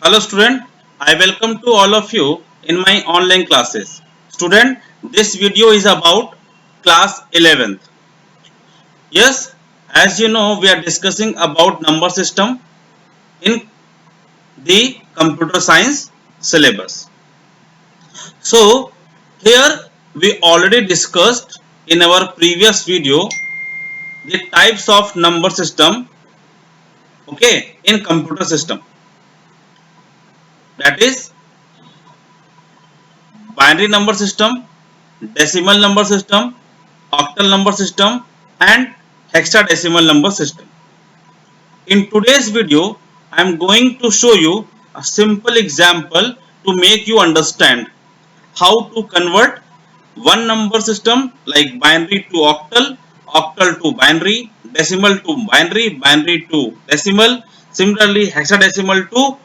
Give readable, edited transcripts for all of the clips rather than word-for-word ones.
Hello student, I welcome to all of you in my online classes. Student, this video is about class 11th. Yes, as you know, we are discussing about number system in the computer science syllabus. So, here we already discussed in our previous video the types of number system, okay, in computer system. That is binary number system, decimal number system, octal number system and hexadecimal number system. In today's video, I am going to show you a simple example to make you understand how to convert one number system like binary to octal, octal to binary, decimal to binary, binary to decimal, similarly hexadecimal to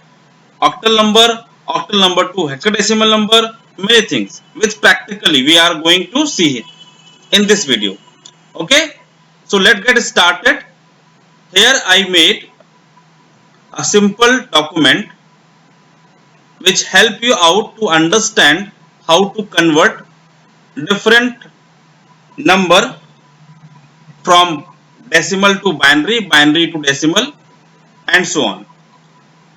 octal number to hexadecimal number, many things which practically we are going to see in this video. Okay, so let's get started. Here I made a simple document which help you out to understand how to convert different number from decimal to binary, binary to decimal and so on.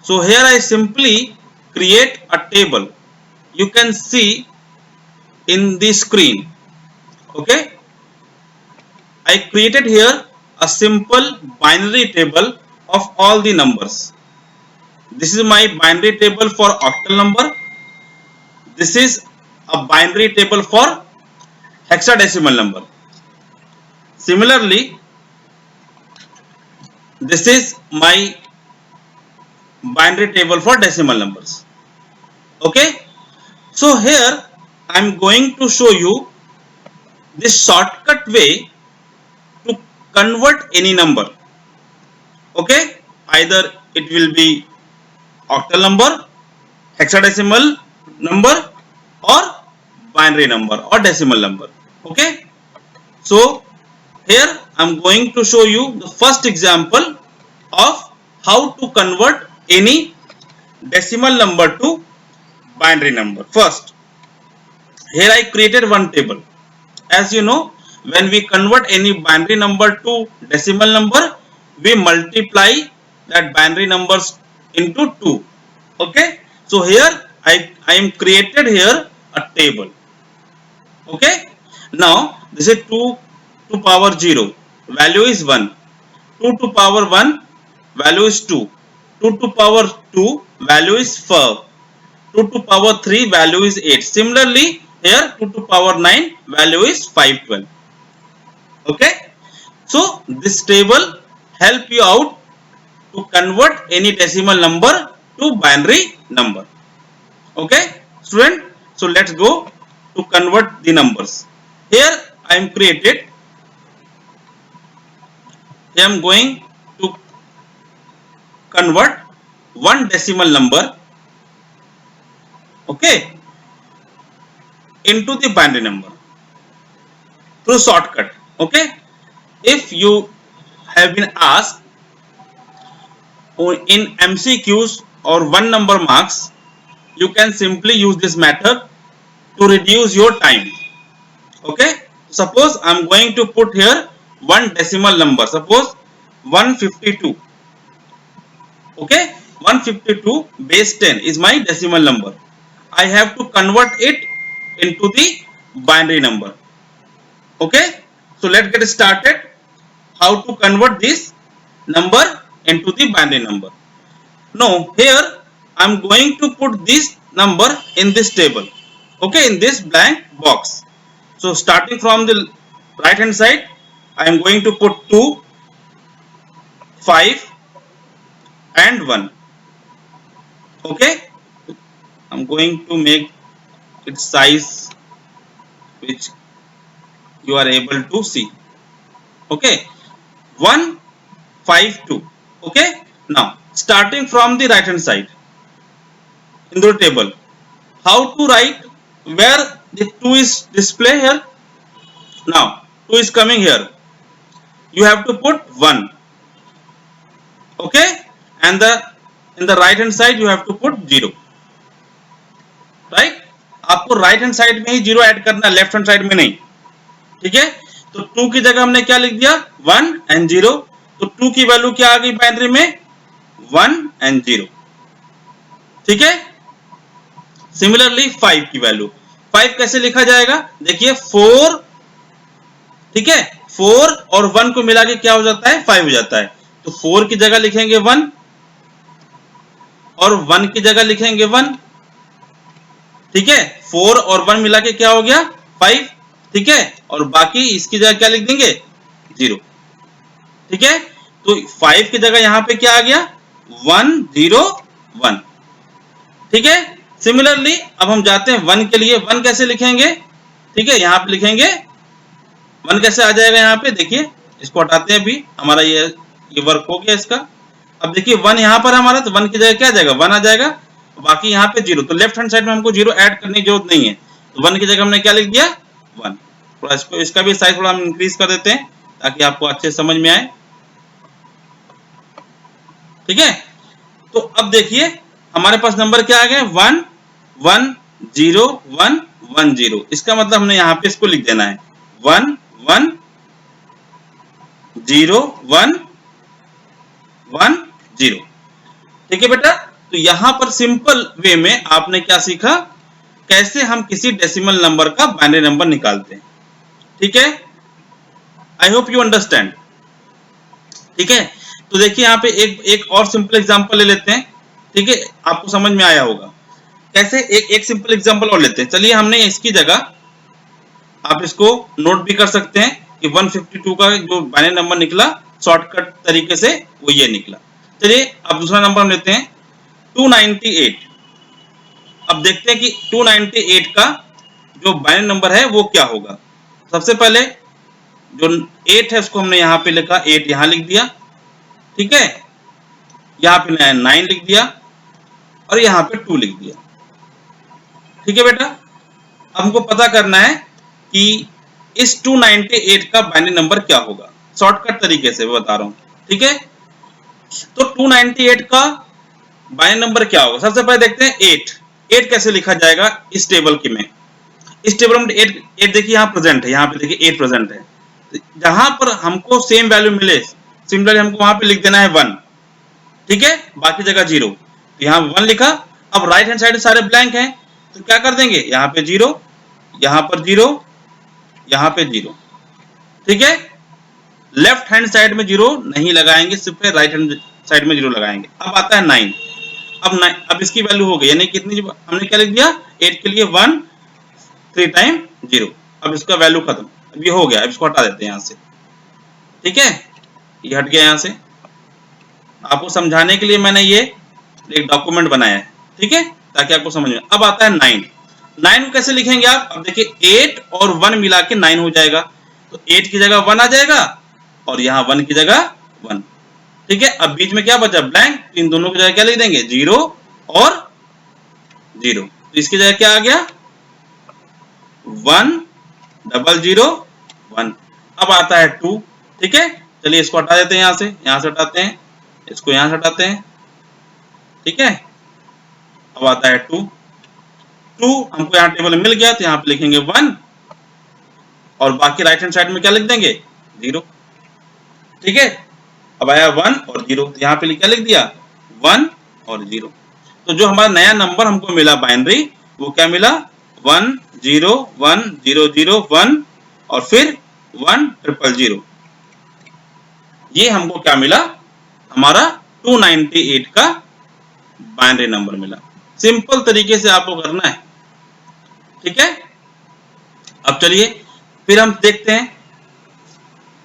So here I simply create a table. You can see in the screen. Okay, I created here a simple binary table of all the numbers. This is my binary table for octal number. This is a binary table for hexadecimal number. Similarly, this is my binary table for decimal numbers. Okay, so here I am going to show you this shortcut way to convert any number. Okay, either it will be octal number, hexadecimal number or binary number or decimal number. Okay, so here I am going to show you the first example of how to convert any decimal number to binary number. First, here I created one table. As you know, when we convert any binary number to decimal number, we multiply that binary numbers into 2. Okay, so here I am created here a table. Okay, now this is 2 to power 0, value is 1. 2 to power 1, value is 2. 2 to power 2, value is 4. 2 to power 3, value is 8. Similarly, here 2 to power 9, value is 512. Okay, so this table help you out to convert any decimal number to binary number. Okay, student, so let's go to convert the numbers. Here I am created. I am going to convert one decimal number, okay, into the binary number through shortcut. Okay, if you have been asked in MCQs or one number marks, you can simply use this method to reduce your time. Okay, suppose I am going to put here one decimal number, suppose 152. Okay, 152 base 10 is my decimal number. I have to convert it into the binary number. Okay, so let's get started how to convert this number into the binary number. Now here I am going to put this number in this table, okay, in this blank box. So starting from the right hand side, I am going to put 2, 5 and 1. Okay, I am going to make its size which you are able to see. Okay, 1, 5, 2. Okay, now starting from the right hand side in the table, how to write where the 2 is display here. Now 2 is coming here, you have to put 1. Okay, and the in the right hand side you have to put 0, right. आपको right hand side में ही 0 add करना है, left hand side में नहीं, ठीक है। तो 2 की जगह हमने क्या लिख दिया 1 एंड 0, तो 2 की वैल्यू क्या आ गई बाइनरी में 1 एंड 0, ठीक है। सिमिलरली 5 की वैल्यू, 5 कैसे लिखा जाएगा, देखिए 4, ठीक है, 4 और 1 को मिला के क्या हो जाता है 5 हो जाता है, तो 4 की जगह लिखेंगे 1 और 1 की जगह लिखेंगे 1, ठीक है। 4 और 1 मिला के क्या हो गया 5, ठीक है, और बाकी इसकी जगह क्या लिख देंगे 0, ठीक है। तो 5 की जगह यहां पे क्या आ गया 1 0 1, ठीक है। सिमिलरली अब हम जाते हैं 1 के लिए, 1 कैसे लिखेंगे, ठीक है, यहां पे लिखेंगे 1 कैसे आ जाएगा, यहाँ पे देखिए इसको हटाते हैं, अभी हमारा ये वर्क हो गया इसका। अब देखिए 1 यहाँ पर हमारा, तो 1 की जगह क्या आ जाएगा 1 आ जाएगा, बाकी यहाँ पे 0, तो लेफ्ट हैंड साइड में हमको 0 ऐड करने की जरूरत नहीं है, तो 1 की जगह हमने क्या लिख दिया 1। थोड़ा इसका भी साइज थोड़ा हम इंक्रीज कर देते हैं ताकि आपको अच्छे समझ में आए, ठीक है। तो अब देखिए हमारे पास नंबर क्या आ गए 1 1 0 1 1 0, इसका मतलब हमने यहाँ पे इसको लिख देना है 1 1 0 1 1 0, ठीक है बेटा। तो यहां पर सिंपल वे में आपने क्या सीखा, कैसे हम किसी डेसिमल नंबर का बाइनरी नंबर निकालते हैं, ठीक है। आई होप यू अंडरस्टैंड, ठीक है। तो देखिए यहाँ पे एक और सिंपल एग्जांपल ले लेते हैं, ठीक है, आपको समझ में आया होगा कैसे। एक सिंपल एग्जांपल और लेते हैं, चलिए हमने इसकी जगह, आप इसको नोट भी कर सकते हैं कि 152 का जो बाइनरी नंबर निकला शॉर्टकट तरीके से वो ये निकला। चलिए अब दूसरा नंबर हम लेते हैं 298। अब देखते हैं कि 298 का जो बाइनरी नंबर है वो क्या होगा। सबसे पहले जो 8 है उसको हमने यहाँ पे लिखा, 8 यहाँ लिख दिया, ठीक है, यहाँ पे 9 लिख दिया और यहाँ पे 2 लिख दिया, ठीक है बेटा। अब हमको पता करना है कि इस 298 का बाइनरी नंबर क्या होगा, शॉर्टकट तरीके से बता रहा हूं, ठीक है। तो 298 का बाइनरी नंबर क्या होगा, सबसे पहले देखते हैं 8 कैसे लिखा जाएगा इस टेबल के में। इस टेबल में 8 देखिए यहाँ प्रेजेंट है, यहाँ पे देखिए 8 प्रेजेंट है, जहां पर हमको सेम वैल्यू मिले सिमिलरली हमको वहां पे लिख देना है 1, ठीक है, बाकी जगह 0, यहाँ 1 लिखा। अब राइट हैंड साइड सारे ब्लैंक हैं तो क्या कर देंगे, यहाँ पे 0, यहाँ पर 0, यहाँ पे 0, ठीक है। लेफ्ट हैंड साइड में 0 नहीं लगाएंगे, सिर्फ राइट हैंड साइड में 0 लगाएंगे। अब आता है 9, अब इसकी वैल्यू हो गई, यानी कितनी हमने क्या लिख दिया 8 के लिए 1 3 टाइम 0, अब इसका वैल्यू खत्म, अब ये हो गया, अब इसको हटा देते हैं यहाँ से, ठीक है, ये हट गया यहाँ से। आपको समझाने के लिए मैंने ये एक डॉक्यूमेंट बनाया है, ठीक है, ताकि आपको समझ में। अब आता है 9 को कैसे लिखेंगे आप, अब देखिए 8 और 1 मिला के 9 हो जाएगा, तो 8 की जगह 1 आ जाएगा और यहाँ 1 की जगह 1, ठीक है। अब बीच में क्या बचा ब्लैंक, इन दोनों की जगह क्या लिख देंगे 0 और 0, तो इसकी जगह क्या आ गया 1 0 1। अब आता है 2, ठीक है, चलिए इसको हटा देते हैं, यहाँ से हटाते हैं, इसको यहाँ से हटाते हैं, ठीक है। अब आता है 2 हमको यहाँ टेबल में मिल गया, तो यहाँ पे लिखेंगे 1 और बाकी राइट हैंड साइड में क्या लिख देंगे 0, ठीक है। अब आया 1 और 0, तो यहाँ पे क्या लिख दिया 1 और 0। तो जो हमारा नया नंबर हमको मिला बाइनरी, वो क्या मिला 1 0 1 0 0 1 और फिर 1 0 0। ये हमको क्या मिला, हमारा 298 का बाइनरी नंबर मिला। सिंपल तरीके से आपको करना है, ठीक है। अब चलिए फिर हम देखते हैं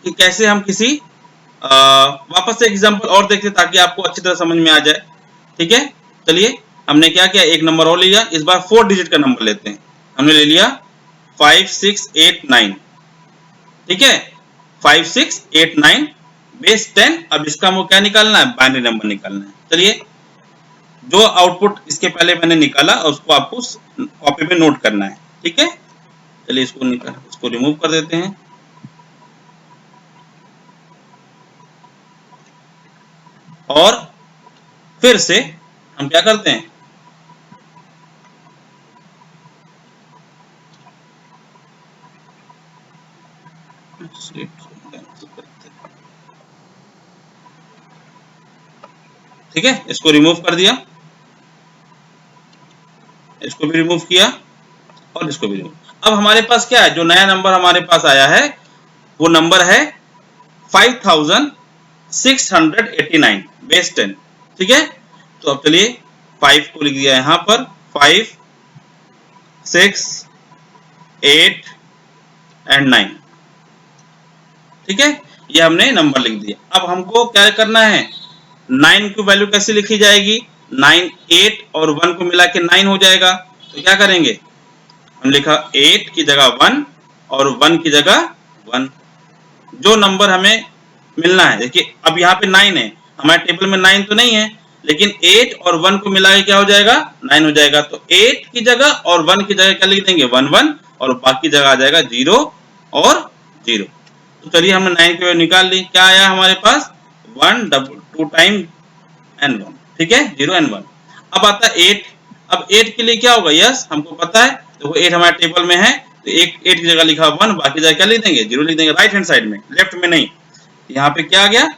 कि कैसे हम किसी वापस से एग्जांपल और देखते हैं ताकि आपको अच्छी तरह समझ में आ जाए, ठीक है। चलिए हमने क्या किया, एक नंबर और लिया, इस बार 4 डिजिट का नंबर लेते हैं। हमने ले लिया 5 6 8 9, ठीक है, 5 6 8 9 बेस 10। अब इसका हमको क्या निकालना है, बाइनरी नंबर निकालना है। चलिए जो आउटपुट इसके पहले मैंने निकाला उसको आपको कॉपी में नोट करना है, ठीक है। चलिए इसको रिमूव कर देते हैं, और फिर से हम क्या करते हैं, ठीक है, इसको रिमूव कर दिया, इसको भी रिमूव किया और इसको भी रिमूव। अब हमारे पास क्या है, जो नया नंबर हमारे पास आया है वो नंबर है 5689 बेस 10, ठीक है। तो अब चलिए 5 को लिख दिया यहां पर, 5 6 8 एंड 9, ठीक है, ये हमने नंबर लिख दिया। अब हमको क्या करना है, 9 की वैल्यू कैसे लिखी जाएगी, 9 8 और 1 को मिला के 9 हो जाएगा। तो क्या करेंगे, हम लिखा 8 की जगह 1 और 1 की जगह 1, जो नंबर हमें मिलना है। देखिए अब यहाँ पे 9 है, हमारे टेबल में 9 तो नहीं है, लेकिन 8 और 1 को मिला के क्या हो जाएगा, 9 हो जाएगा। तो 8 की जगह और 1 की जगह क्या लिख देंगे, 1 1, और बाकी जगह आ जाएगा 0 और 0। तो चलिए हमने 9 की वैल्यू निकाल ली, क्या आया हमारे पास 1 2 टाइम एंड 1, ठीक है, 0 एंड 1। अब आता है 8, अब 8 के लिए क्या होगा, यस हमको पता है, देखो 8 हमारे टेबल में है, तो 8 की जगह लिखा 1, बाकी जगह क्या लिख देंगे, 0 लिख देंगे, राइट हैंड साइड में, लेफ्ट में नहीं। यहाँ पे क्या आ गया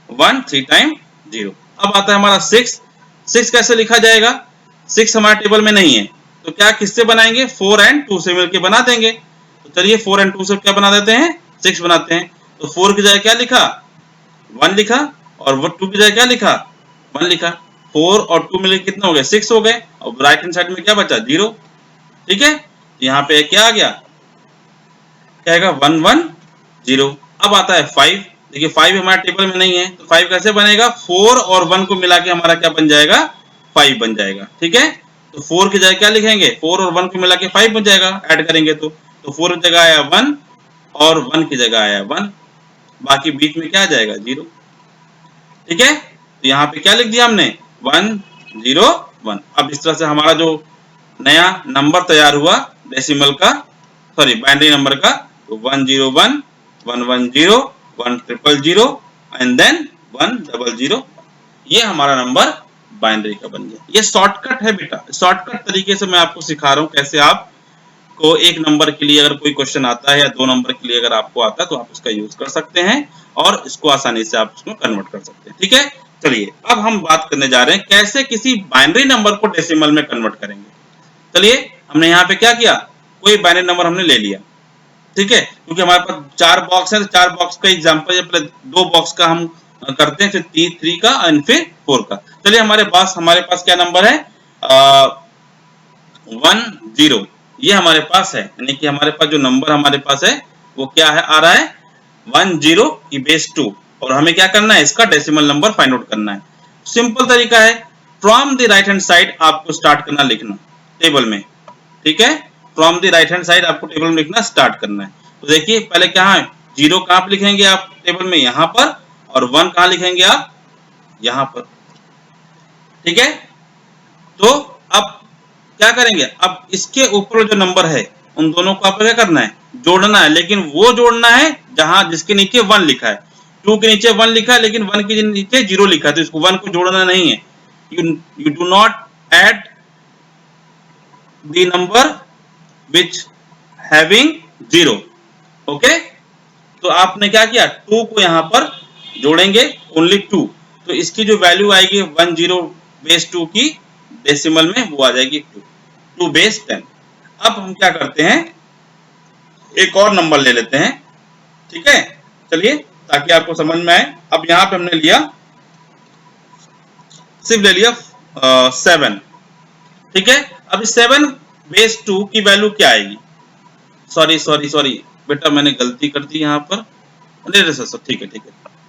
1 3 टाइम 0। अब आता है हमारा 6, 6 कैसे लिखा जाएगा, 6 हमारे टेबल में नहीं है, तो क्या किससे बनाएंगे, 4 एंड 2 से मिलकर बना देंगे। तो चलिए 4 एंड 2 से क्या बना देते हैं, 6 बनाते हैं। तो 4 की जगह क्या लिखा, 1 लिखा, और 2 की जगह क्या लिखा, 1 लिखा। 4 और 2 मिलकर कितना हो गया, 6 हो गए, और राइट हैंड साइड में क्या बचा, 0, ठीक है। यहाँ पे क्या आ गया, क्या आएगा 1 1 0। अब आता है 5, देखिए 5 हमारे टेबल में नहीं है, तो 5 कैसे बनेगा, 4 और 1 को मिला के हमारा क्या बन जाएगा, 5 बन जाएगा, ठीक है। तो 4 की जगह क्या लिखेंगे, 4 और 1 को मिला के 5 बन जाएगा, ऐड करेंगे तो 4 की जगह आया 1 और 1 की जगह आया 1, बाकी बीच में क्या आ जाएगा 0, ठीक है। तो यहाँ पे क्या लिख दिया हमने 1 0 1। अब इस तरह से हमारा जो नया नंबर तैयार हुआ डेसिमल का, सॉरी बाइनरी नंबर का, तो 101 110 1000 एंड देन 100, ये हमारा नंबर बाइनरी का बन गया। ये शॉर्टकट है बेटा, शॉर्टकट तरीके से मैं आपको सिखा रहा हूँ कैसे आपको एक नंबर के लिए अगर कोई क्वेश्चन आता है या 2 नंबर के लिए अगर आपको आता है तो आप उसका यूज कर सकते हैं और इसको आसानी से आप उसको कन्वर्ट कर सकते हैं, ठीक है। चलिए अब हम बात करने जा रहे हैं कैसे किसी बाइनरी नंबर को डेसिमल में कन्वर्ट करेंगे। चलिए हमने यहाँ पे क्या किया, कोई बाइनरी नंबर हमने ले लिया, ठीक है, क्योंकि हमारे पास 4 बॉक्स है, तो 4 बॉक्स का एग्जांपल या पहले 2 बॉक्स का हम करते हैं, फिर 3 का एंड फिर 4 का। चलिए हमारे पास क्या नंबर है 1 0, ये हमारे पास है, यानी कि हमारे पास जो नंबर हमारे पास है वो क्या है, आ रहा है 10 की बेस 2, और हमें क्या करना है, इसका डेसिमल नंबर फाइंड आउट करना है। सिंपल तरीका है, from the right hand side आपको स्टार्ट करना लिखना टेबल में, ठीक है, from the right hand side आपको टेबल में लिखना स्टार्ट करना है। तो देखिए पहले कहाँ है, 0 कहाँ पे लिखेंगे आप टेबल में, यहाँ पर, और 1 कहाँ लिखेंगे आप, यहाँ पर, ठीक है। तो अब क्या करेंगे, अब इसके ऊपर जो नंबर है उन दोनों को आपको क्या करना है, जोड़ना है, लेकिन वो जोड़ना है जहां जिसके नीचे 1 लिखा है। 2 के नीचे 1 लिखा है लेकिन 1 के नीचे 0 लिखा है, तो इसको 1 को जोड़ना नहीं है। You do not add the number which having 0, okay. तो आपने क्या किया, 2 को यहां पर जोड़ेंगे, ओनली 2, तो इसकी जो वैल्यू आएगी 10 बेस 2 की डेसिमल में वो आ जाएगी 2 बेस 10। अब हम क्या करते हैं, एक और नंबर ले लेते हैं, ठीक है, चलिए ताकि आपको समझ में आए। अब यहाँ पे हमने लिया, सिर्फ ले लिया 7, ठीक है। अब 7 बेस 2 की वैल्यू क्या आएगी, सॉरी बेटा मैंने गलती कर दी यहाँ पर, ठीक है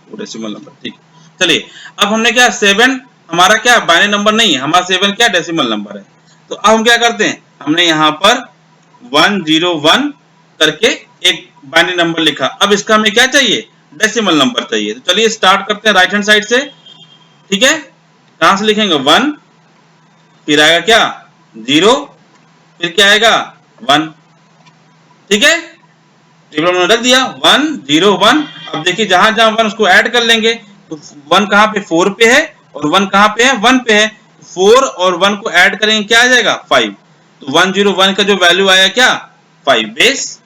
वो डेसिमल नंबर, ठीक है। चलिए अब हमने क्या, 7 हमारा क्या बाइनरी नंबर नहीं है, हमारा 7 क्या डेसिमल नंबर है। तो अब हम क्या करते हैं, हमने यहाँ पर 101 करके एक बाइनरी नंबर लिखा। अब इसका हमें क्या चाहिए, डेसिमल नंबर चाहिए। तो चलिए स्टार्ट करते हैं राइट हैंड साइड से, ठीक है। कहां से लिखेंगे, 1, फिर आएगा क्या 0, फिर क्या आएगा 1, ठीक है। टेबल में रख दिया 1 0 1। अब देखिए जहां जहां 1 उसको ऐड कर लेंगे, तो 1 कहां पे 4 पे है और 1 कहां पे है 1 पे है, 4 और 1 को ऐड करेंगे क्या आ जाएगा 5। तो 101 का जो वैल्यू आया क्या 5,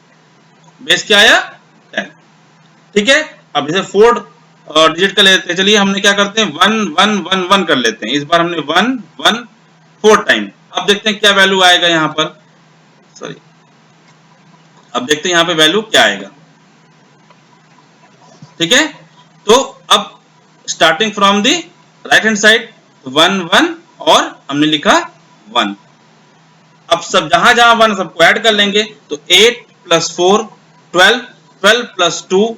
बेस क्या आया 10। ठीक है, अब इसे 4 डिजिट कर लेते हैं। चलिए हमने क्या करते हैं 1 1 1 1 कर लेते हैं। इस बार हमने 1 1 4 टाइम। अब देखते हैं क्या वैल्यू आएगा यहाँ पर, सॉरी, अब देखते हैं यहाँ पे वैल्यू क्या आएगा। ठीक है, तो अब starting from the right hand side 1 1 और हमने लिखा 1। अब सब जहां जहां 1 सबको ऐड कर लेंगे। तो 8 + 4 12, 12 + 2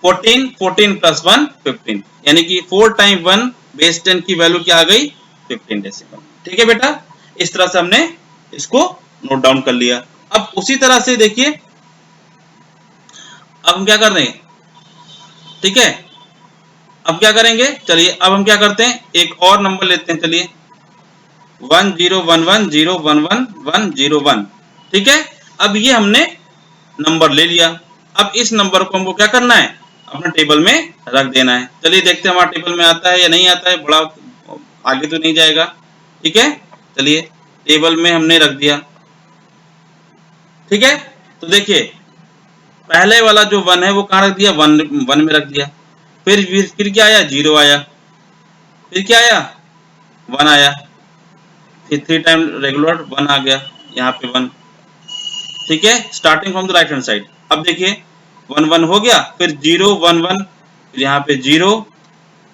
14, 14 + 1 15, यानी कि 4 टाइम 1 बेस 10 की वैल्यू क्या आ गई 15 डेसिमल। ठीक है बेटा, इस तरह से हमने इसको नोट डाउन कर लिया। अब उसी तरह से देखिए अब हम क्या कर रहे हैं। ठीक है, अब क्या करेंगे, चलिए अब हम क्या करते हैं एक और नंबर लेते हैं। चलिए 1 0 1 1 0 1 1 1 0 1। ठीक है, अब ये हमने नंबर ले लिया। अब इस नंबर को हमको क्या करना है अपने टेबल में रख देना है। चलिए देखते हैं हमारे टेबल में आता है या नहीं आता है, बड़ा आगे तो नहीं जाएगा। ठीक है, चलिए टेबल में हमने रख दिया। ठीक है, तो देखिए पहले वाला जो 1 है वो कहाँ रख दिया 1 में रख दिया। फिर क्या आया 0 आया, फिर क्या आया 1 आया, फिर 3 टाइम रेगुलर 1 आ गया यहाँ पे 1। ठीक है, starting from the right hand side. अब देखिए 1 1 हो गया, फिर 0 1 1, फिर यहाँ पे 0,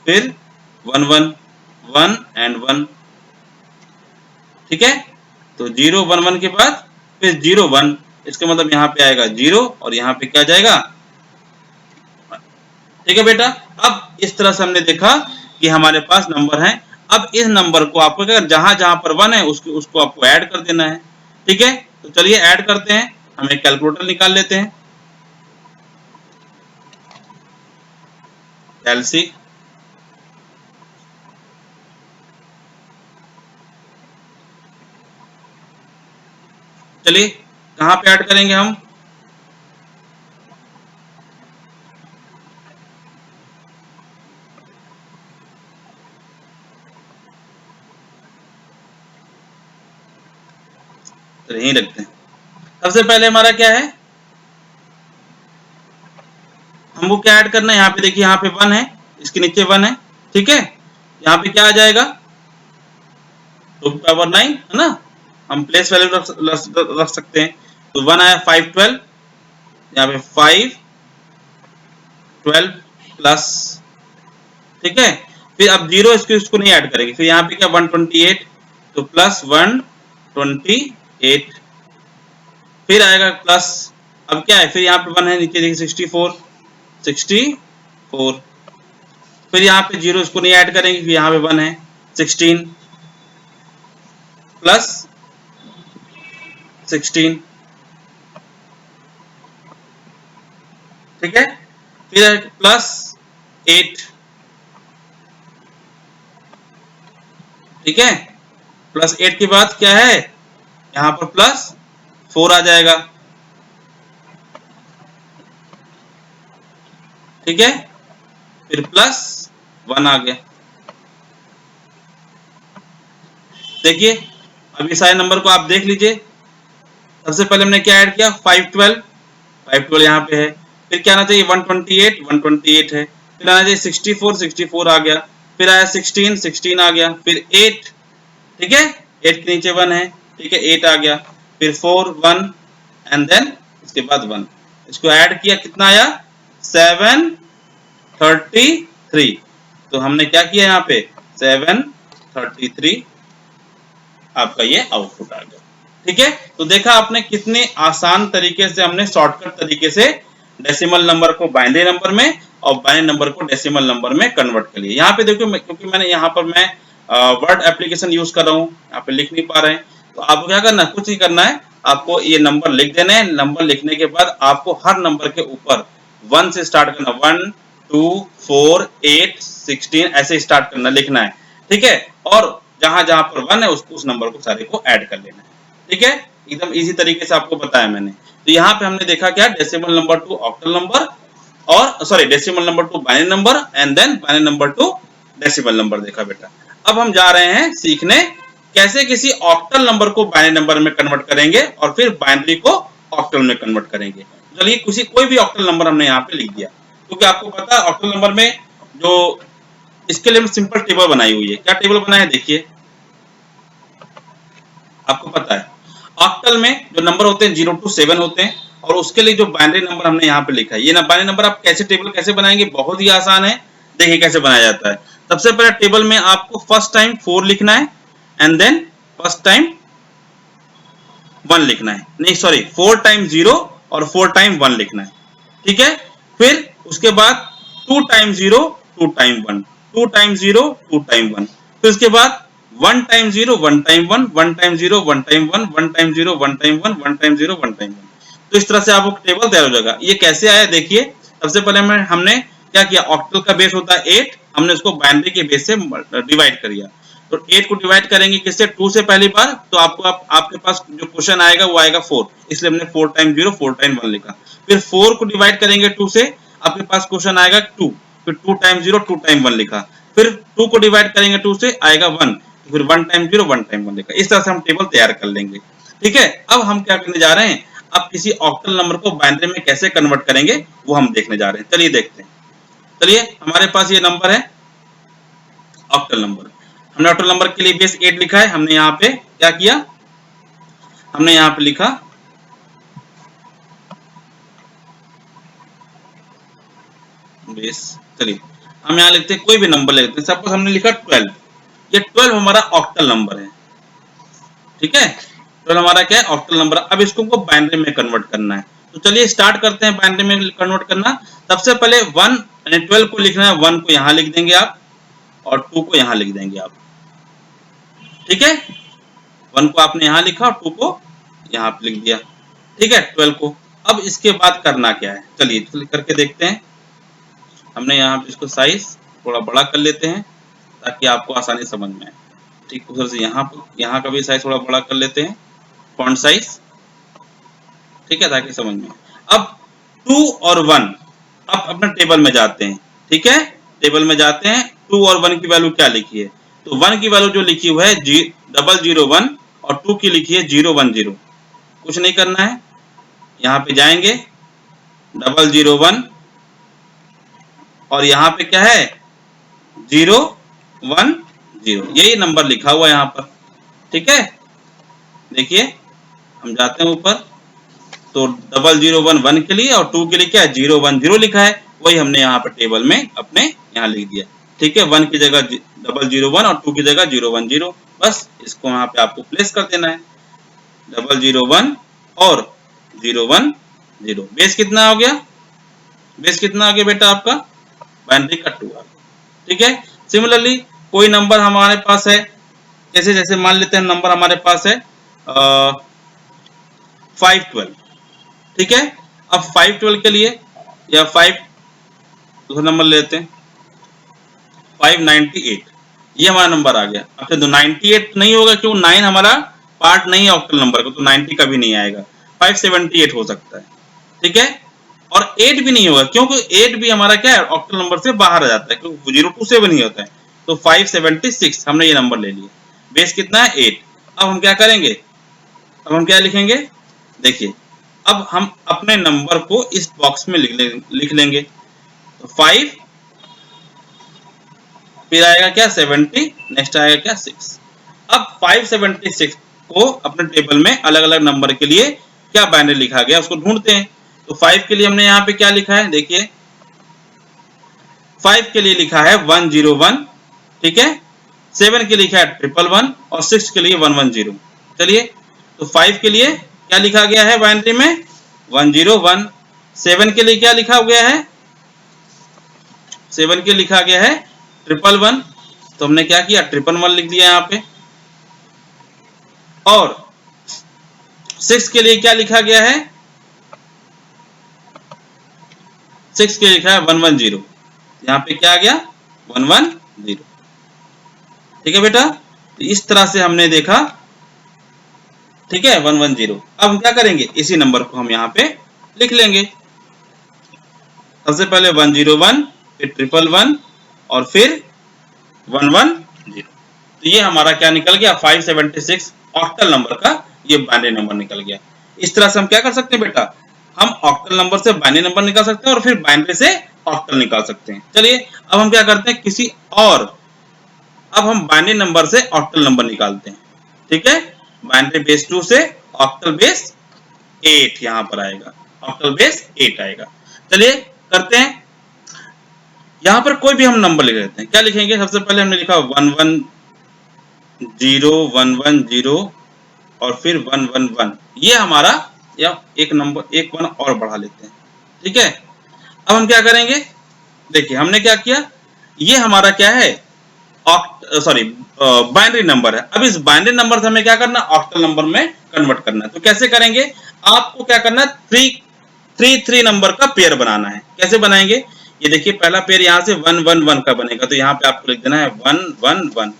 फिर 1 1 1 एंड 1। ठीक है, तो 0 1 1 के बाद फिर 0 1, इसका मतलब यहाँ पे आएगा 0 और यहाँ पे क्या जाएगा। ठीक है बेटा, अब इस तरह से हमने देखा कि हमारे पास नंबर है। अब इस नंबर को आपको जहां जहां पर 1 है उसको आपको ऐड कर देना है। ठीक है, तो चलिए ऐड करते हैं। हम एक कैलकुलेटर निकाल लेते हैं। कैलसी, चलिए कहां पे ऐड करेंगे हम, तो यहीं रखते हैं। सबसे पहले हमारा क्या है, हमको क्या ऐड करना है। यहाँ पे देखिए यहाँ पे 1 है, इसके नीचे 1 है। ठीक है, यहाँ पे क्या आ जाएगा 2⁹9 है ना, हम प्लेस वैल्यू रख सकते हैं। तो 1 आया 5 12, यहाँ पे 5 12 प्लस। ठीक है, फिर अब 0 इसको नहीं ऐड करेंगे। फिर यहाँ पे क्या 128, तो प्लस 128, फिर आएगा प्लस। अब क्या है, फिर यहाँ पे 1 है, नीचे देखिए 64, फिर यहाँ पे 0 इसको नहीं ऐड करेंगे। फिर यहाँ पे 1 है 16 प्लस 16। ठीक है, फिर प्लस 8। ठीक है, प्लस 8 के बाद क्या है यहाँ पर प्लस 4 आ जाएगा। ठीक है, फिर प्लस 1 आ गया। देखिए अब ये सारे नंबर को आप देख लीजिए। सबसे पहले हमने क्या ऐड किया 5 12 यहाँ पे है। फिर क्या आना चाहिए 128 है। फिर आना चाहिए 64 आ गया। फिर आया 16 आ गया। फिर 8, ठीक है 8 के नीचे 1 है। ठीक है 8 आ गया। फिर 4 1 एंड देन इसके बाद 1, इसको ऐड किया कितना आया 733। तो हमने क्या किया यहाँ पे 733 आपका ये आउटपुट आ गया। ठीक है, तो देखा आपने कितने आसान तरीके से हमने शॉर्टकट तरीके से डेसिमल नंबर को बाइनरी नंबर में और बाइनरी नंबर को डेसिमल नंबर में कन्वर्ट कर लिया। यहाँ पे देखो क्योंकि मैंने यहाँ पर मैं वर्ड एप्लीकेशन यूज कर रहा हूँ, यहाँ पे लिख नहीं पा रहे हैं, तो आपको क्या करना है, कुछ नहीं करना है, आपको ये नंबर लिख देना है। नंबर लिखने के बाद आपको हर नंबर के ऊपर 1 से स्टार्ट करना, 1 2 4 8 16 ऐसे स्टार्ट करना लिखना है। ठीक है, और जहां जहां पर 1 है उस नंबर को सारे को ऐड कर लेना है। ठीक है, एकदम इजी तरीके से आपको बताया मैंने। तो यहाँ पे हमने देखा क्या decimal number to octal number, और sorry decimal number to binary number and then binary number to decimal number देखा बेटा। अब हम जा रहे हैं सीखने कैसे किसी ऑक्टल नंबर को बाइनरी नंबर में कन्वर्ट करेंगे और फिर बाइनरी को ऑक्टल में कन्वर्ट करेंगे। चलिए कोई भी ऑक्टल नंबर हमने यहाँ पे लिख दिया, क्योंकि आपको पता है ऑक्टल नंबर में जो इसके लिए सिंपल टेबल बनाई हुई है। क्या टेबल बनाया है देखिए, आपको पता है ऑक्टल में जो नंबर होते हैं 0 to 7 होते हैं, और उसके लिए जो बाइनरी नंबर हमने यहाँ पे लिखा है, ये ना बाइनरी नंबर आप कैसे टेबल कैसे बनाएंगे, बहुत ही आसान है। देखिए कैसे बनाया जाता है। सबसे पहले टेबल में आपको फर्स्ट टाइम 4 लिखना है एंड देन फर्स्ट टाइम 1 लिखना है, नहीं सॉरी 4 टाइम 0 और 4 टाइम 1 लिखना है, ठीक है। फिर उसके बाद 2 टाइम 0 2 टाइम 1, 2 टाइम 0 2 टाइम 1, फिर उसके बाद 1 time 0 1 time 1, 1 time 0 1 time 1, 1 time 0 1 time 1, 1 time 0 1 time 1। तो इस तरह से आपको टेबल तैयार हो जाएगा। ये कैसे आया देखिए, सबसे पहले हमने क्या किया, ऑक्टल का बेस होता है 8, हमने उसको बाइनरी के बेस से डिवाइड कर दिया। तो 8 को डिवाइड करेंगे किससे, 2 से पहली बार, तो आपके पास जो क्वेश्चन आएगा वो आएगा 4, इसलिए हमने 4 टाइम 0 4 टाइम 1 लिखा। फिर 4 को डिवाइड करेंगे 2 से, आपके पास क्वेश्चन आएगा 2, फिर 2 टाइम 0 2 टाइम 1 लिखा। फिर 2 को डिवाइड करेंगे 2 से, आएगा 1, फिर 1 टाइम 0 1 टाइम 1 लिखा। इस तरह से हम टेबल तैयार कर लेंगे, ठीक है। अब हम क्या करने जा रहे हैं, अब किसी ऑक्टल नंबर को बाइनरी में कैसे कन्वर्ट करेंगे वो हम देखने जा रहे हैं। चलिए देखते हैं। चलिए हमारे पास ये नंबर है ऑक्टल नंबर। हमने ऑक्टल नंबर के लिए बेस 8 लिखा है। हमने यहाँ पे क्या किया, हमने यहाँ पे लिखा बेस, चलिए हम यहाँ लिखते हैं कोई भी नंबर लिखते हैं। सपोज हमने लिखा 12, ये 12 हमारा ऑक्टल नंबर है, ठीक है। 12 हमारा क्या है, ऑक्टल नंबर। अब इसको बाइनरी में कन्वर्ट करना है, तो चलिए स्टार्ट करते हैं बाइनरी में कन्वर्ट करना। सबसे पहले 1 यानी 12 को लिखना है, 1 को यहाँ लिख देंगे आप और 2 को यहाँ लिख देंगे आप, ठीक है। 1 को आपने यहाँ लिखा और 2 को यहाँ पे लिख दिया, ठीक है, 12 को। अब इसके बाद करना क्या है, चलिए करके देखते हैं। हमने यहाँ पे इसको साइज थोड़ा बड़ा कर लेते हैं ताकि आपको आसानी समझ में आए, ठीक। उधर से यहाँ का भी साइज थोड़ा बड़ा कर लेते हैं, फॉन्ट साइज, ठीक है, ताकि समझ में आए। अब 2 और 1, अब अपने टेबल में जाते हैं, ठीक है। टेबल में जाते हैं, 2 और 1 की वैल्यू क्या लिखी है, तो 1 की वैल्यू जो लिखी हुई है 001 और 2 की लिखी है 010। कुछ नहीं करना है, यहाँ पे जाएंगे 001 और यहाँ पे क्या है 010, यही नंबर लिखा हुआ है यहाँ पर, ठीक है। देखिए हम जाते हैं ऊपर, तो 0011 1 के लिए और 2 के लिए क्या है 010 लिखा है, वही हमने यहाँ पर टेबल में अपने यहाँ लिख दिया, ठीक है। 1 की जगह 001 और 2 की जगह 010, बस इसको यहाँ पे आपको प्लेस कर देना है 001 और 010। बेस कितना हो गया, बेस कितना आ गया बेटा आपका, बाइनरी का 2 आ गया, ठीक है। सिमिलरली कोई नंबर हमारे पास है, जैसे जैसे मान लेते हैं नंबर हमारे पास है 512, ठीक है। अब 512 के लिए या 5 दूसरा नंबर लेते हैं 598, ये हमारा नंबर आ गया। अच्छा तो 98 नहीं होगा क्यों, 9 हमारा पार्ट नहीं है ऑक्टल नंबर का, तो 90 कभी नहीं आएगा। 578 हो सकता है, ठीक है। और 8 भी नहीं होगा क्योंकि 8 भी हमारा क्या है ऑक्टल नंबर से बाहर आ जाता है, क्योंकि 0 to 7 ही होता है। तो 576 हमने ये नंबर ले लिया, बेस कितना है 8। अब हम क्या करेंगे, अब हम क्या लिखेंगे, देखिए अब हम अपने नंबर को इस बॉक्स में लिख लेंगे। तो 5 फिर आएगा क्या 70, नेक्स्ट आएगा क्या 6। अब 576 को अपने टेबल में अलग अलग नंबर के लिए क्या बाइनरी लिखा गया उसको ढूंढते हैं। तो 5 के लिए हमने यहाँ पे क्या लिखा है, देखिए 5 के लिए लिखा है 101, ठीक है। 7 के लिए लिखा है 111 और 6 के लिए 110। चलिए तो 5 के लिए क्या लिखा गया है बाइनरी में 101। 7 के लिए क्या लिखा गया है, 7 के लिखा गया है 111, तो हमने क्या किया 111 लिख दिया यहाँ पे। और 6 के लिए क्या लिखा गया है, 6 के लिए लिखा है 110, यहाँ पे क्या आ गया 110, ठीक है बेटा। तो इस तरह से हमने देखा, ठीक है 110। अब हम क्या करेंगे, इसी नंबर को हम यहाँ पे लिख लेंगे। सबसे पहले 101, फिर 111 और फिर 110, तो ये हमारा क्या निकल गया 576 ऑक्टल नंबर का ये बाइनरी नंबर निकल गया। इस तरह से हम क्या कर सकते हैं बेटा, हम ऑक्टल नंबर से बाइनरी नंबर निकाल सकते हैं और फिर बाइनरी से ऑक्टल निकाल सकते हैं। चलिए अब हम क्या करते हैं किसी और, अब हम बाइनरी नंबर से ऑक्टल नंबर निकालते हैं। ठीक है, बाइनरी बेस 2 से ऑक्टल बेस 8 यहां पर आएगा, ऑक्टल बेस 8 आएगा। चलिए करते हैं, यहां पर कोई भी हम नंबर लिख लेते हैं। क्या लिखेंगे, सबसे पहले हमने लिखा 110 और फिर 111, ये हमारा या एक नंबर एक वन और बढ़ा लेते हैं। ठीक है, अब हम क्या करेंगे, देखिए हमने क्या किया, ये हमारा क्या है बाइनरी नंबर है। अब इस बाइनरी नंबर से हमें क्या करना, ऑक्टल नंबर में कन्वर्ट करना है। तो कैसे करेंगे, आपको क्या करना है, 3 नंबर का पेयर बनाना है। कैसे बनाएंगे, ये देखिए पहला पेयर यहाँ से 111 का बनेगा, तो यहाँ पे आपको लिख देना है 111।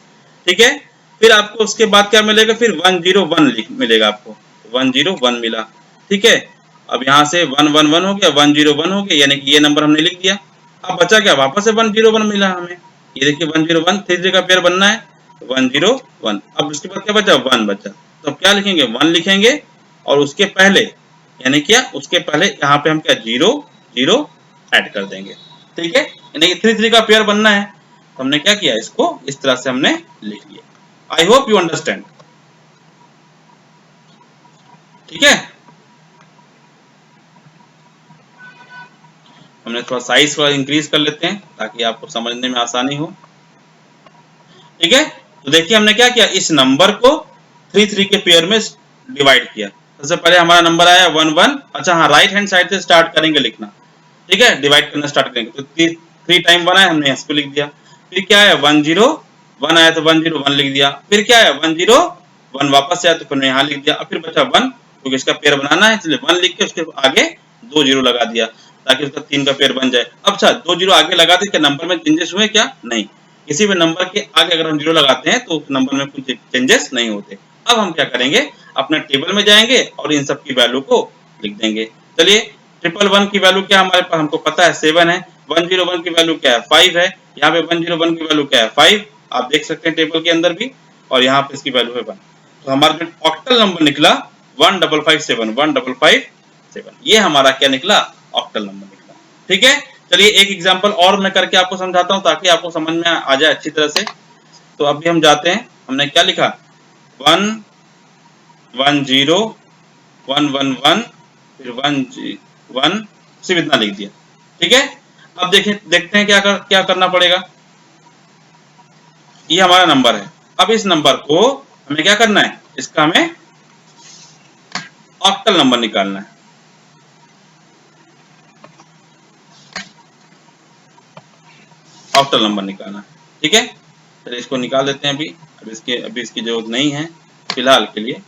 ठीक है, फिर आपको उसके बाद क्या मिलेगा, फिर 101 मिलेगा, आपको 101 मिला। ठीक है, अब यहाँ से 111 हो गया, 101 हो गया, यानी कि ये नंबर हमने लिख दिया। अब बचा क्या, वापस से 101 मिला हमें, ये देखिए 101, 3 का पेयर बनना है 101। अब उसके बाद क्या बचा, 1 बचा, तो क्या लिखेंगे, 1 लिखेंगे और उसके पहले यानी क्या, उसके पहले यहाँ पे हम क्या 0 ऐड कर देंगे। ठीक है, यानी कि 3 का पेयर बनना है, तो हमने क्या किया, इसको इस तरह से हमने लिख लिया। I hope you understand. ठीक है, हमने थोड़ा साइज थोड़ा इंक्रीज कर लेते हैं ताकि आपको समझने में आसानी हो। ठीक है, तो देखिए हमने क्या किया, इस नंबर को 3 के पेयर में डिवाइड किया। सबसे पहले हमारा नंबर आया 11, अच्छा हाँ राइट हैंड साइड से स्टार्ट करेंगे लिखना। ठीक है, डिवाइड करना स्टार्ट करेंगे, तो 3 टाइम 1 आया, हमने इसको लिख दिया। फिर क्या आया 101 आया, तो 101 लिख दिया। फिर क्या आया 101 वापस आया, तो फिर यहाँ लिख दिया। अब फिर बचा 1, क्योंकि इसका पेयर बनाना है इसलिए 1 लिख के उसके आगे 2 0 लगा दिया ताकि उसका 3 का पेयर बन जाए। अब अच्छा 2 0 आगे लगा दे, क्या नंबर में चेंजेस हुए क्या, नहीं। किसी भी नंबर के आगे अगर हम 0 लगाते हैं तो उस नंबर में कुछ चेंजेस नहीं होते। अब हम क्या करेंगे, अपने टेबल में जाएंगे और इन सब की वैल्यू को लिख देंगे। चलिए 111 की वैल्यू क्या हमारे पास, हमको पता है 7 है। 101 की वैल्यू क्या है, 5 है। यहाँ पे 101 की वैल्यू क्या है, 5, आप देख सकते हैं टेबल के अंदर भी, और यहाँ पे इसकी वैल्यू है 1। तो हमारा जो ऑक्टल नंबर निकला 1557, ये हमारा क्या निकला, ऑक्टल नंबर निकला। ठीक है, चलिए एक एग्जांपल और मैं करके आपको समझाता हूँ ताकि आपको समझ में आ जाए अच्छी तरह से। तो अभी हम जाते हैं, हमने क्या लिखा 110 111 फिर 1 सिर्फ इतना लिख दिया। ठीक है, अब देखते हैं क्या करना पड़ेगा। ये हमारा नंबर है, अब इस नंबर को हमें क्या करना है, इसका हमें ऑक्टल नंबर निकालना है। ऑक्टल नंबर निकालना है। ठीक है, चलिए इसको निकाल देते हैं। अभी इसकी जरूरत नहीं है फिलहाल के लिए।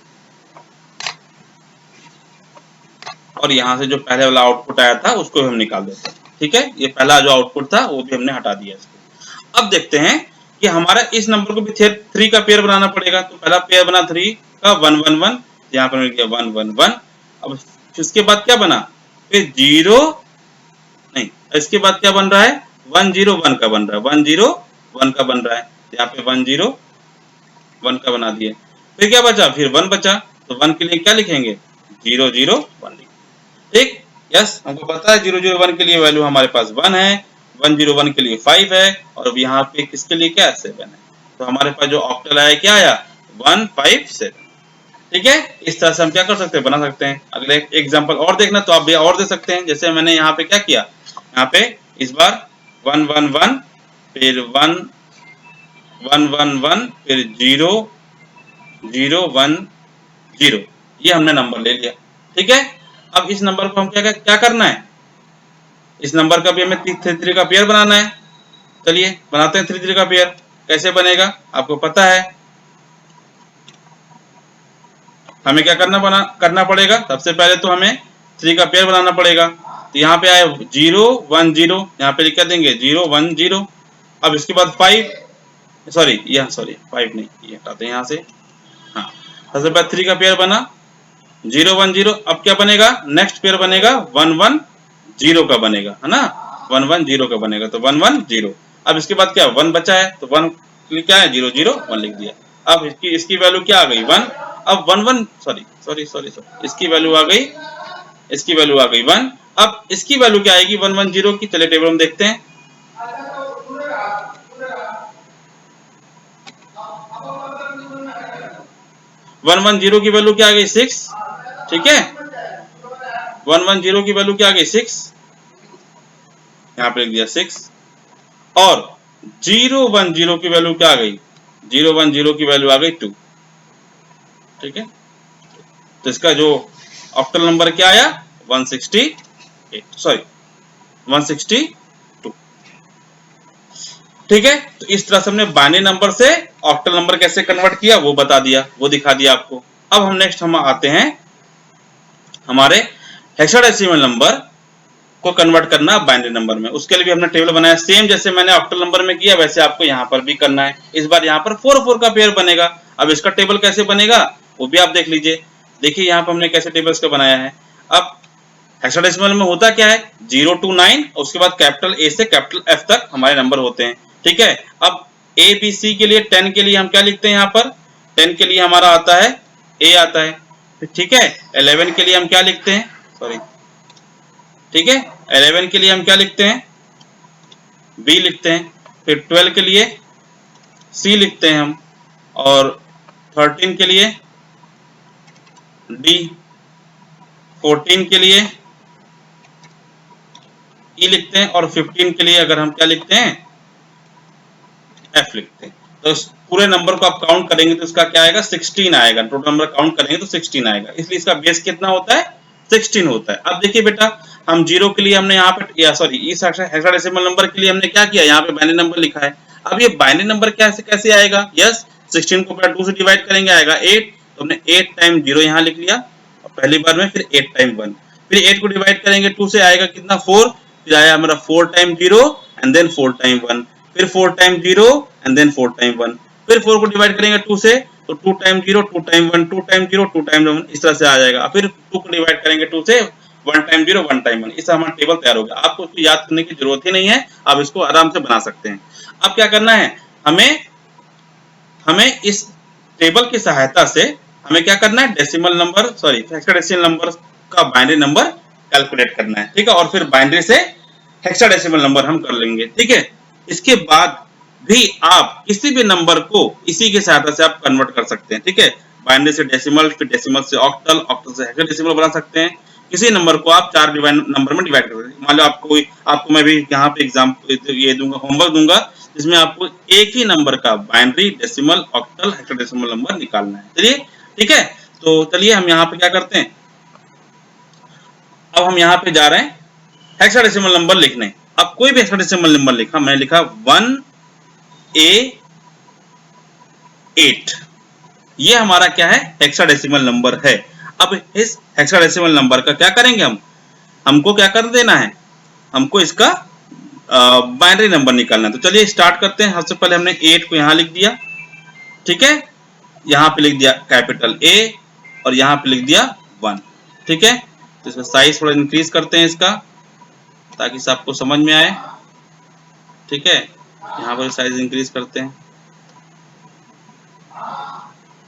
और यहाँ से जो पहले वाला आउटपुट आया था उसको हम निकाल देते हैं। ठीक है, ये पहला जो आउटपुट था वो भी हमने हटा दिया इसको। अब देखते हैं कि हमारा इस नंबर को भी 3 का पेयर बनाना पड़ेगा। तो पहला पेयर बना 3 का 111, यहाँ पर मिल गया 111। अब इसके बाद क्या बना, फिर 0 नहीं, इसके बाद क्या बन रहा है, 101 का बन रहा है, 101 का बन रहा है, यहाँ पे 101 का बना दिए। फिर क्या बचा, फिर 1 बचा, तो 1 के लिए क्या लिखेंगे 001। ठीक, यस, हमको पता है 001 के लिए वैल्यू हमारे पास 1 है, 101 के लिए 5 है, और अब यहाँ पे किसके लिए क्या 7 है। तो हमारे पास जो ऑक्टल आया क्या आया 157। ठीक है, इस तरह से हम क्या कर सकते हैं, बना सकते हैं। अगले एग्जांपल और देखना तो आप भी और दे सकते हैं। जैसे मैंने यहाँ पे क्या किया, यहाँ पे इस बार 111 फिर 111 फिर 0 ये हमने नंबर ले लिया। ठीक है, अब इस नंबर को हम क्या करना है, इस नंबर का भी हमें 3 का पेयर बनाना है। चलिए बनाते हैं 3 का पेयर। कैसे बनेगा आपको पता है, हमें क्या करना पड़ेगा, सबसे पहले तो हमें 3 का पेयर बनाना पड़ेगा। तो यहाँ पे आए 0 1 0, यहाँ पे लिख देंगे 0 1 0। अब इसके बाद 5 नहीं, ये हटाते हैं यहाँ से। हाँ, सबसे पहले 3 का पेयर बना 0 1 0। अब क्या बनेगा, नेक्स्ट पेयर बनेगा 1 1 0 का बनेगा, है ना, 1 1 0 का बनेगा, तो 1 1 0। अब इसके बाद क्या 1 बचा है, तो 1 लिए क्या है 001 लिख दिया। अब इसकी वैल्यू क्या आ गई 1। अब 11 सॉरी इसकी वैल्यू आ गई 1। अब इसकी वैल्यू क्या आएगी 110 की, चलिए टेबल में देखते हैं। 110 की वैल्यू क्या आ गई 6, ठीक है। 110 की वैल्यू क्या आ गई 6, यहाँ पे लिख दिया 6। और 010 की वैल्यू क्या आ गई 010 की वैल्यू आ गई 2, ठीक है। तो इसका जो ऑक्टल नंबर क्या आया 162, ठीक है। तो इस तरह से हमने बाइनरी नंबर से ऑक्टल नंबर कैसे कन्वर्ट किया वो बता दिया, वो दिखा दिया आपको। अब हम नेक्स्ट हम आते हैं हमारे हेक्साडेसिमल नंबर को कन्वर्ट करना बाइनरी नंबर में। उसके लिए भी हमने टेबल बनाया, सेम जैसे मैंने ऑक्टल नंबर में किया वैसे आपको यहाँ पर भी करना है। इस बार यहाँ पर 4 का पेयर बनेगा। अब इसका टेबल कैसे बनेगा वो भी आप देख लीजिए। देखिए यहाँ पर हमने कैसे टेबल्स का बनाया है। अब हेक्साडेसिमल में होता क्या है 0 to 9, उसके बाद कैपिटल ए से कैपिटल एफ तक हमारे नंबर होते हैं, ठीक है। अब ए बी सी के लिए 10 के लिए हम क्या लिखते हैं, यहाँ पर 10 के लिए हमारा आता है ए आता है, ठीक है। 11 के लिए हम क्या लिखते हैं, सॉरी, ठीक है, 11 के लिए हम क्या लिखते हैं बी लिखते हैं। फिर 12 के लिए सी लिखते हैं हम, और 13 के लिए डी, 14 के लिए ई लिखते हैं, और 15 के लिए अगर हम क्या लिखते हैं एफ लिखते हैं। तो इस पूरे नंबर को आप काउंट करेंगे तो इसका क्या आएगा 16 आएगा। टोटल नंबर काउंट करेंगे तो 16 आएगा, इसलिए इसका बेस कितना होता है 16 होता है। अब देखिए बेटा, हम 0 के लिए हमने यहाँ पे या सॉरी इस हेक्साडेसिमल नंबर के लिए हमने क्या किया, यहाँ पे बाइनरी नंबर लिखा है। अब ये बाइनरी नंबर कैसे आएगा, यस 16 को पहले 2 से डिवाइड करेंगे आएगा 8, तो हमने 8 टाइम 0 यहाँ लिख लिया पहली बार में, फिर 8 टाइम 1, फिर 8 को डिवाइड करेंगे 2 से आएगा कितना 4, फिर आया हमारा 4 टाइम 0 एंड देन 4 टाइम 1, फिर 4 टाइम 0 एंड देन 4 टाइम 1, फिर 4 को डिवाइड करेंगे 2 से तो 2 टाइम 0 2 टाइम 1 2 टाइम 0 2 टाइम 1, इस तरह से आ जाएगा। फिर 2 को डिवाइड करेंगे 2 से 1 टाइम 0 1 टाइम 1, इससे हमारा टेबल तैयार हो गया। आपको इसको याद करने की जरूरत ही नहीं है, आप इसको आराम से बना सकते हैं। अब क्या करना है, हमें इस टेबल की सहायता से हमें क्या करना है, decimal number sorry hexadecimal number का बाइनरी नंबर कैलकुलेट करना है, ठीक है। और फिर बाइनरी से हेक्साडेसिमल नंबर हम कर लेंगे, ठीक है। इसके बाद भी आप किसी भी नंबर को इसी की सहायता से आप कन्वर्ट कर सकते हैं, ठीक है। बाइनरी से डेसिमल, फिर डेसिमल से ऑक्टल, ऑक्टल से हेक्साडेसिमल बना सकते हैं। किसी नंबर को आप 4 नंबर में डिवाइड कर सकते हैं। मान लो आपको मैं भी यहाँ पे एग्जाम्पल ये दूंगा, होमवर्क दूंगा, जिसमें आपको एक ही नंबर का binary, decimal, octal, hexadecimal number निकालना है। चलिए ठीक है, तो चलिए हम यहाँ पे क्या करते हैं, अब हम यहाँ पे जा रहे हैं हेक्साडेसिमल नंबर लिखने। अब कोई भी हेक्साडेसिमल नंबर लिखा, मैंने लिखा 1A8, ये हमारा क्या है हेक्साडेसिमल नंबर है। अब इस हेक्साडेसिमल नंबर का क्या करेंगे हमको क्या कर देना है, हमको इसका बाइनरी नंबर निकालना है। तो चलिए स्टार्ट करते हैं। सबसे पहले हमने 8 को यहाँ लिख दिया, ठीक है, यहाँ पे लिख दिया कैपिटल A और यहाँ पे लिख दिया 1, ठीक है। तो इसका साइज थोड़ा इंक्रीज करते हैं इसका, ताकि सबको समझ में आए, ठीक है। यहाँ पर साइज इंक्रीज करते हैं,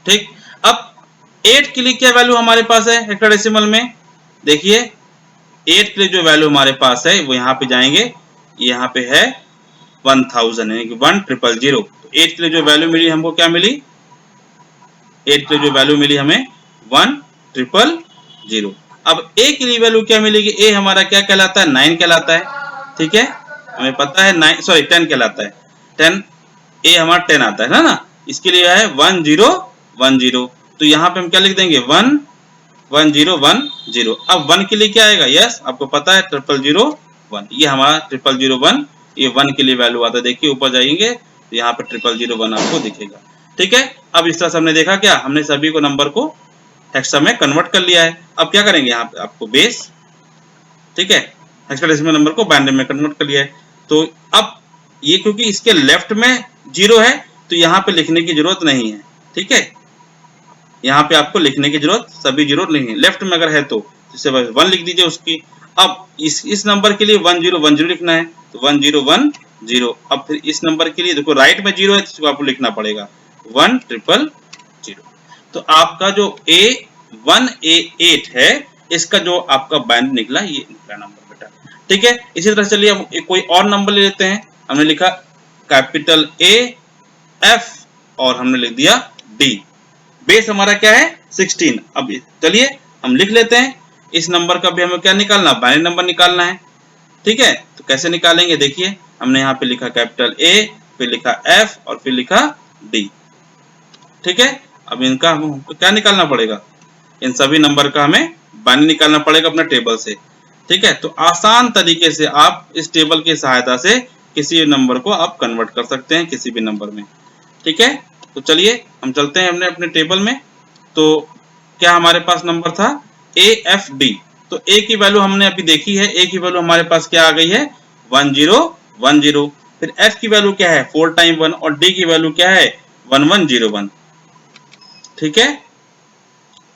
ठीक। अब 8 के लिए क्या वैल्यू हमारे पास है हेक्साडेसिमल में, देखिए 8 के लिए जो वैल्यू हमारे पास है वो यहाँ पे जाएंगे, यहाँ पे है 1000 यानी कि 1000। तो 8 के लिए जो वैल्यू मिली हमको क्या मिली, 8 के लिए जो वैल्यू मिली हमें 1000। अब A के लिए वैल्यू क्या मिलेगी, A हमारा क्या कहलाता है 9 कहलाता है, ठीक है, हमें पता है 9 सॉरी 10 कहलाता है, 10 A हमारा 10 आता है ना। इसके लिए है 1010, तो यहाँ पे हम क्या लिख देंगे 11010। अब 1 के लिए क्या आएगा, यस आपको पता है 0001, ये हमारा 0001, ये 1 के लिए वैल्यू आता है। देखिए ऊपर जाएंगे तो यहाँ पे 0001 आपको दिखेगा, ठीक है। अब इस तरह से हमने देखा क्या, हमने सभी को नंबर को हेक्सा में कन्वर्ट कर लिया है। अब क्या करेंगे, यहाँ पे आपको बेस, ठीक है, हेक्साडेसिमल नंबर को बाइनरी में कन्वर्ट कर लिया है। तो अब ये क्योंकि इसके लेफ्ट में 0 है तो यहाँ पे लिखने की जरूरत नहीं है, ठीक है, यहाँ पे आपको लिखने की जरूरत सभी जरूरत नहीं है। लेफ्ट में अगर है तो इससे बस 1 लिख दीजिए उसकी। अब इस नंबर के लिए 1010 लिखना है, तो 1010 0। अब फिर इस नंबर के लिए देखो राइट में 0 है, तो इसको आपको लिखना पड़ेगा 10000। तो आपका जो A1A8 है, इसका जो आपका बाइनरी निकला, ये निकला नंबर बेटा। ठीक है, इसी तरह चलिए हम कोई और नंबर ले लेते हैं। हमने लिखा कैपिटल A F और हमने लिख दिया D। बेस हमारा क्या है 16। अब चलिए हम लिख लेते हैं इस नंबर का भी हमें क्या निकालना, बाइनरी नंबर निकालना है। ठीक है, तो कैसे निकालेंगे देखिए, हमने यहाँ पे लिखा कैपिटल A, फिर लिखा F और फिर लिखा D। ठीक है, अब इनका हमको क्या निकालना पड़ेगा, इन सभी नंबर का हमें बाइनरी निकालना पड़ेगा अपना टेबल से। ठीक है, तो आसान तरीके से आप इस टेबल की सहायता से किसी नंबर को आप कन्वर्ट कर सकते हैं किसी भी नंबर में। ठीक है, तो चलिए हम चलते हैं हमने अपने टेबल में। तो क्या हमारे पास नंबर था AFD। तो A की वैल्यू हमने अभी देखी है, A की वैल्यू हमारे पास क्या आ गई है 1010। फिर F की वैल्यू क्या है 4 टाइम 1 और D की वैल्यू क्या है 1101। ठीक है,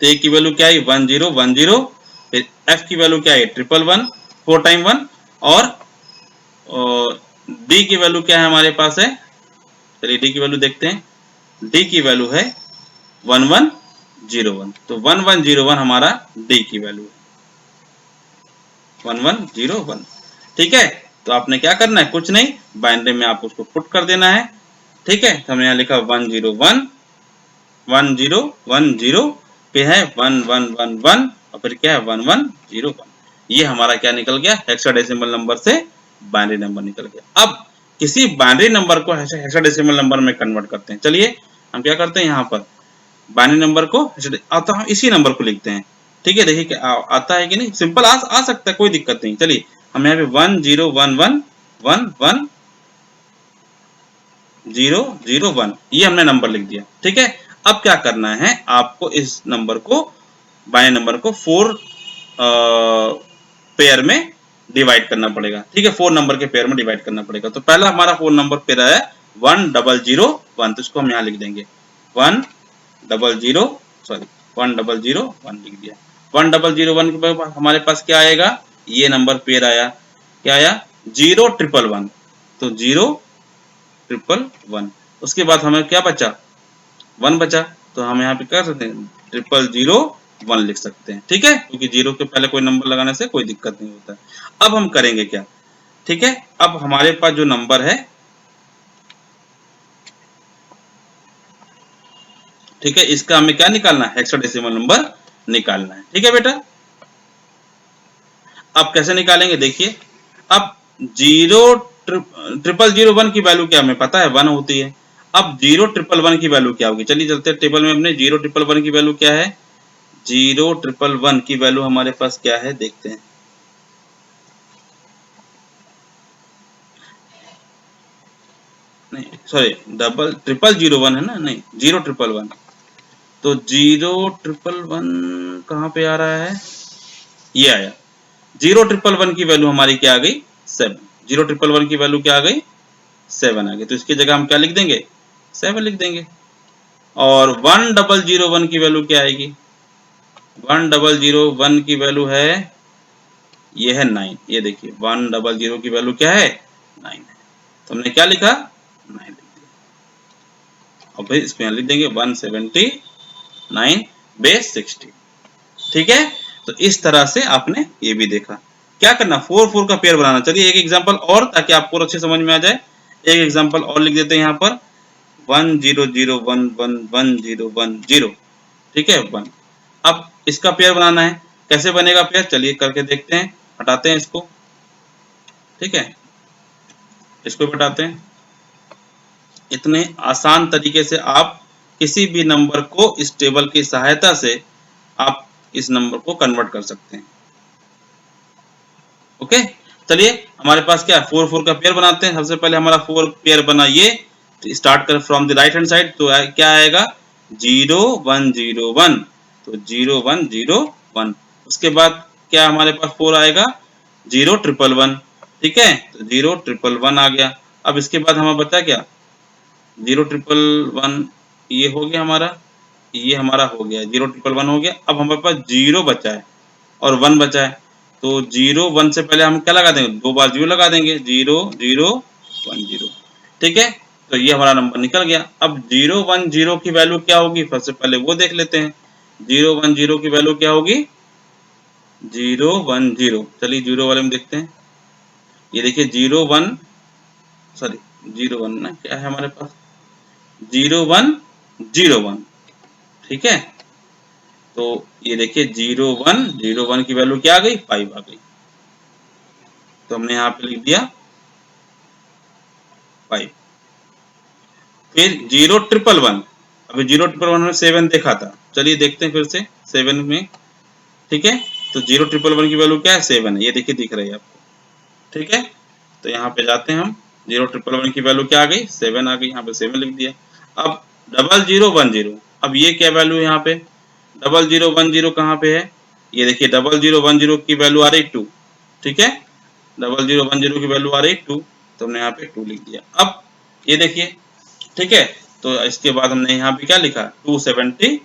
तो A की वैल्यू क्या है 1010, फिर F की वैल्यू क्या है 111 4 टाइम 1 और D की वैल्यू क्या है हमारे पास है, चलिए D की वैल्यू देखते हैं। D की वैल्यू है 1101। तो 1101 हमारा D की वैल्यू है 1101। ठीक है, तो आपने क्या करना है, कुछ नहीं, बाइनरी में आप उसको पुट कर देना है। ठीक है, तो हमने यहाँ लिखा 101 1010, फिर है 1111 और फिर क्या है 1101। ये हमारा क्या निकल गया, हेक्साडेसिमल नंबर से बाइनरी नंबर निकल गया। अब किसी बाइनरी नंबर को हेक्साडेसिमल नंबर में कन्वर्ट करते हैं। चलिए हम क्या करते हैं, यहाँ पर बाइनरी नंबर को आता हम इसी नंबर को लिखते हैं। ठीक है, देखिए क्या आता है कि नहीं, सिंपल आ सकता है, कोई दिक्कत नहीं। चलिए हम यहाँ पे 1011111001 ये हमने नंबर लिख दिया। ठीक है, अब क्या करना है, आपको इस नंबर को बाइनरी नंबर को 4 पेयर में डिवाइड करना पड़ेगा। ठीक है, 4 नंबर के पेयर में डिवाइड करना पड़ेगा। तो पहला हमारा 4 नंबर पेयर है 1001, तो इसको हम यहाँ लिख देंगे 1001 लिख दिया। 1001 के बाद हमारे पास क्या आएगा, ये नंबर पेयर आया, क्या आया 0111। तो 0111, उसके बाद हमें क्या बचा 1 बचा, तो हम यहाँ पे कर सकते हैं 0001 लिख सकते हैं। ठीक है, क्योंकि 0 के पहले कोई नंबर लगाने से कोई दिक्कत नहीं होता। अब हम करेंगे क्या, ठीक है, अब हमारे पास जो नंबर है, ठीक है, इसका हमें क्या निकालना है, हेक्साडेसिमल नंबर निकालना है। ठीक है बेटा, अब कैसे निकालेंगे देखिए, अब 0001 की वैल्यू क्या हमें पता है 1 होती है। अब 0111 की वैल्यू क्या होगी, चलिए चलते हैं टेबल में अपने। 0111 की वैल्यू क्या है, 0111 की वैल्यू हमारे पास क्या है देखते हैं। नहीं सॉरी, 0001 है ना, नहीं 0111। तो 0111 कहाँ पे आ रहा है, ये आया 0111 की वैल्यू हमारी क्या आ गई 7। 0111 की वैल्यू क्या आ गई 7 आ गई, तो इसकी जगह हम क्या लिख देंगे 7 लिख देंगे। और 1001 की वैल्यू क्या आएगी, 1001 की वैल्यू है, ये है 9। ये देखिए 100 की वैल्यू क्या है 9 है, तो हमने क्या लिखा 9 लिख दिया। और फिर इसको यहाँ लिख देंगे 179 बेस 60। ठीक है, तो इस तरह से आपने ये भी देखा। क्या करना 4 का पेयर बनाना। चलिए एक एग्जांपल और, ताकि आपको अच्छे समझ में आ जाए, एक एग्जांपल और लिख देते हैं यहाँ पर 1001111010। ठीक है 1। अब इसका पेयर बनाना है, कैसे बनेगा पेयर, चलिए करके देखते हैं। हटाते हैं इसको, ठीक है, इसको हटाते हैं। इतने आसान तरीके से आप किसी भी नंबर को इस टेबल की सहायता से आप इस नंबर को कन्वर्ट कर सकते हैं। ओके, चलिए हमारे पास क्या है 4 का पेयर बनाते हैं। सबसे पहले हमारा 4 पेयर बना, ये स्टार्ट कर from the right hand side, तो क्या आएगा 0101, तो 0101। उसके बाद क्या हमारे पास 4 आएगा 0111। ठीक है, तो 0111 आ गया। अब इसके बाद हमें बचा क्या 0111, ये हो गया हमारा, ये हमारा हो गया 0111 हो गया। अब हमारे पास 0 बचा है और 1 बचा है, तो 01 से पहले हम क्या लगा देंगे 2 बार 0 लगा देंगे, 0 0 10। ठीक है, तो ये हमारा नंबर निकल गया। अब 010 की वैल्यू क्या होगी, सबसे पहले वो देख लेते हैं। 010 की वैल्यू क्या होगी, 010, चलिए 0 वाले में देखते हैं। ये देखिए 01 ना क्या है हमारे पास, 0101। ठीक है, तो ये देखिए 01 की वैल्यू क्या आ गई, 5 आ गई। तो हमने यहाँ पे लिख दिया 5। फिर 0111, अभी 0111 में 7 देखा था, चलिए देखते हैं फिर से 7 में। ठीक है, तो 0111 की वैल्यू क्या है, 7 है, ये देखिए दिख रही है आपको। ठीक है, तो यहाँ पे जाते हैं हम, 0111 की वैल्यू क्या आ गई, 7 आ गई, यहाँ पे 7 लिख दिया। अब 0010, अब ये क्या वैल्यू है यहाँ पे, 0010 कहाँ पे है, ये देखिए 0010 की वैल्यू आ रही 2। ठीक है, 0010 की वैल्यू आ रही 2, तो हमने यहाँ पे 2 लिख दिया। अब ये देखिए, ठीक है, तो इसके बाद हमने यहाँ पे क्या लिखा, 270,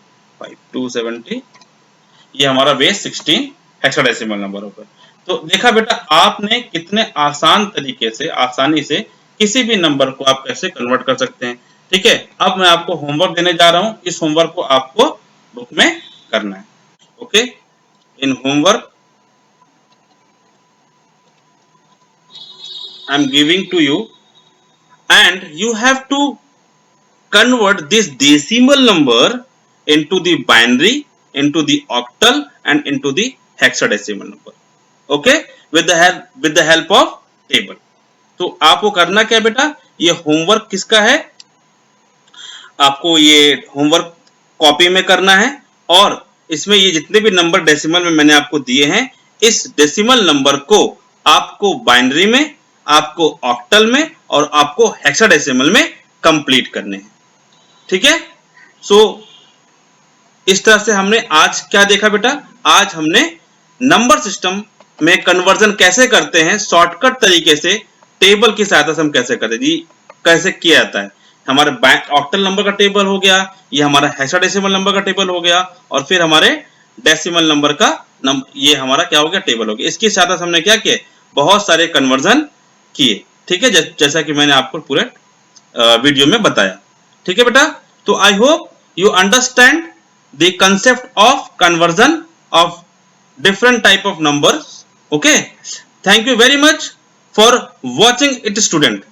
ये हमारा बेस 16 हेक्साडेसिमल नंबर होगा। तो देखा बेटा, आपने कितने आसान तरीके से, आसानी से किसी भी नंबर को आप कैसे कन्वर्ट कर सकते हैं। ठीक है, अब मैं आपको होमवर्क देने जा रहा हूं, इस होमवर्क को आपको बुक में करना है। Okay, in homework I am giving to you and you have to convert this decimal number into the binary, into the octal and into the hexadecimal number. Okay, with the help of table. तो आपको करना क्या बेटा, ये homework किसका है, आपको ये होमवर्क कॉपी में करना है, और इसमें ये जितने भी नंबर डेसिमल में मैंने आपको दिए हैं, इस डेसिमल नंबर को आपको बाइनरी में, आपको ऑक्टल में और आपको हेक्साडेसिमल में कंप्लीट करने हैं। ठीक है, सो इस तरह से हमने आज क्या देखा बेटा, आज हमने नंबर सिस्टम में कन्वर्जन कैसे करते हैं, शॉर्टकट तरीके से टेबल की सहायता से हम कैसे करते हैं जी, कैसे किया जाता है। हमारे ऑक्टल नंबर का टेबल हो गया, ये हमारा हेक्साडेसिमल नंबर का टेबल हो गया, और फिर हमारे डेसिमल नंबर का ये हमारा क्या हो गया, टेबल हो गया। इसकी सहायता से हमने क्या किया, बहुत सारे कन्वर्जन किए। ठीक है, जैसा कि मैंने आपको पूरे वीडियो में बताया। ठीक है बेटा, तो I hope you understand the concept of conversion of different type of numbers. Okay, thank you very much for watching it, student.